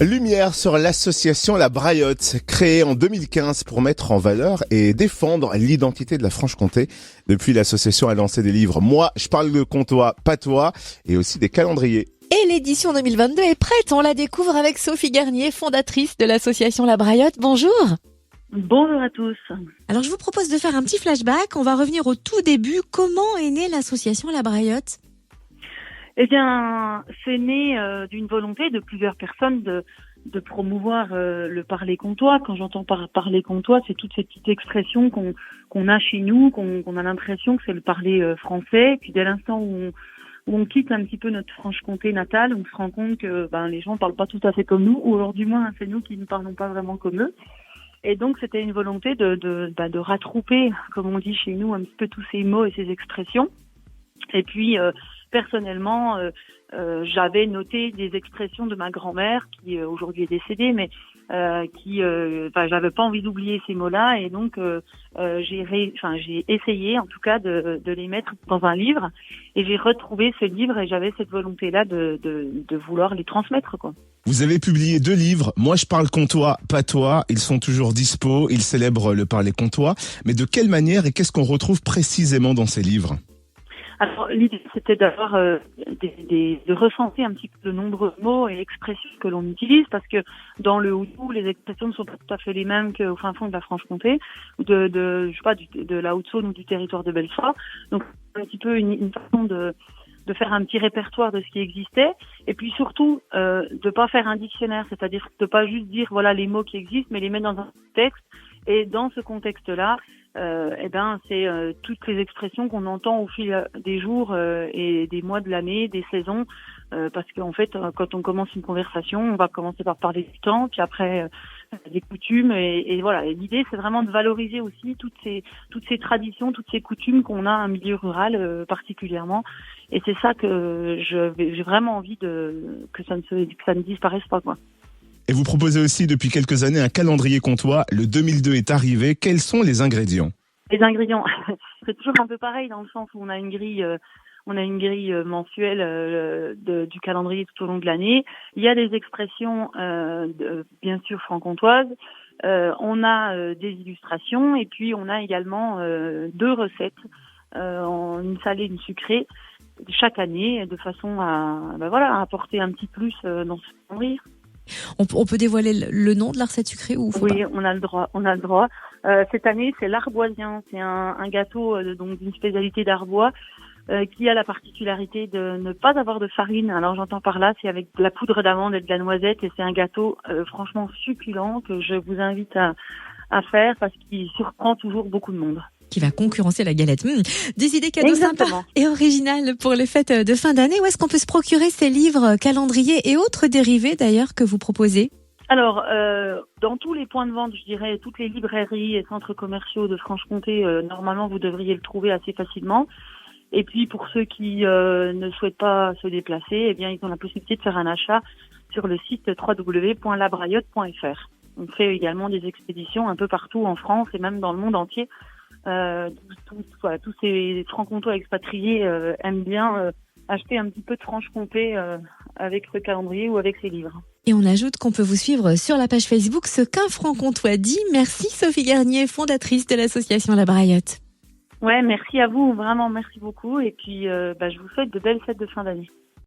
Lumière sur l'association La Braillotte, créée en 2015 pour mettre en valeur et défendre l'identité de la Franche-Comté. Depuis, l'association a lancé des livres Moi, je parle de comtois, pas toi, et aussi des calendriers. Et l'édition 2022 est prête, on la découvre avec Sophie Garnier, fondatrice de l'association La Braillotte. Bonjour. Bonjour à tous. Alors je vous propose de faire un petit flashback, on va revenir au tout début. Comment est née l'association La Braillotte ? Eh bien, c'est né d'une volonté de plusieurs personnes de promouvoir le parler comtois. Quand j'entends parler comtois, c'est toutes ces petites expressions qu'on a chez nous, qu'on a l'impression que c'est le parler français. Puis dès l'instant où on quitte un petit peu notre Franche-Comté natale, on se rend compte que les gens parlent pas tout à fait comme nous, ou alors du moins c'est nous qui ne parlons pas vraiment comme eux. Et donc c'était une volonté de rattrouper, comme on dit chez nous, un petit peu tous ces mots et ces expressions. Et puis personnellement, j'avais noté des expressions de ma grand-mère qui aujourd'hui est décédée, mais j'avais pas envie d'oublier ces mots-là, et donc j'ai essayé en tout cas de les mettre dans un livre, et j'ai retrouvé ce livre et j'avais cette volonté-là de vouloir les transmettre, quoi. Vous avez publié 2 livres, Moi je parle comtois, pas toi. Ils sont toujours dispo, ils célèbrent le parler comtois. Mais de quelle manière et qu'est-ce qu'on retrouve précisément dans ces livres ? Alors l'idée c'était d'avoir de recenser un petit peu de nombreux mots et expressions que l'on utilise, parce que dans le Haut-Doubs, les expressions ne sont pas tout à fait les mêmes qu'au fin fond de la Franche-Comté, ou de la Haute-Saône ou du territoire de Belfort. Donc c'est un petit peu une façon de faire un petit répertoire de ce qui existait, et puis surtout de pas faire un dictionnaire, c'est-à-dire de pas juste dire voilà les mots qui existent, mais les mettre dans un contexte. Et dans ce contexte-là, c'est toutes les expressions qu'on entend au fil des jours et des mois de l'année, des saisons, parce qu'en fait, quand on commence une conversation, on va commencer par parler du temps, puis après des coutumes, et voilà. Et l'idée, c'est vraiment de valoriser aussi toutes ces traditions, toutes ces coutumes qu'on a en milieu rural particulièrement. Et c'est ça que j'ai vraiment envie que ça ne disparaisse pas, quoi. Et vous proposez aussi depuis quelques années un calendrier comtois. Le 2002 est arrivé. Quels sont les ingrédients ? Les ingrédients, c'est toujours un peu pareil dans le sens où on a une grille mensuelle du calendrier tout au long de l'année. Il y a des expressions bien sûr franc-comtoises. On a des illustrations, et puis on a également 2 recettes, une salée, une sucrée, chaque année, de façon à apporter un petit plus dans ce calendrier. On peut dévoiler le nom de la recette sucrée ou faut Oui, pas ? on a le droit. Cette année, c'est l'arboisien. C'est un gâteau donc d'une spécialité d'Arbois qui a la particularité de ne pas avoir de farine. Alors j'entends par là, c'est avec de la poudre d'amande et de la noisette, et c'est un gâteau franchement succulent que je vous invite à faire, parce qu'il surprend toujours beaucoup de monde. Qui va concurrencer la galette. Des idées cadeaux Exactement. sympas et originales pour les fêtes de fin d'année. Où est-ce qu'on peut se procurer ces livres, calendriers et autres dérivés d'ailleurs que vous proposez ? Alors, dans tous les points de vente, je dirais, toutes les librairies et centres commerciaux de Franche-Comté, normalement, vous devriez le trouver assez facilement. Et puis, pour ceux qui ne souhaitent pas se déplacer, eh bien, ils ont la possibilité de faire un achat sur le site www.labraillotte.fr. On fait également des expéditions un peu partout en France et même dans le monde entier. Tous ces francs-comtois expatriés aiment bien acheter un petit peu de Franche-Comté avec ce calendrier ou avec ces livres. Et on ajoute qu'on peut vous suivre sur la page Facebook Ce qu'un franc-comtois dit. Merci Sophie Garnier, fondatrice de l'association La Braillotte. Ouais, merci à vous, vraiment merci beaucoup, et puis je vous souhaite de belles fêtes de fin d'année.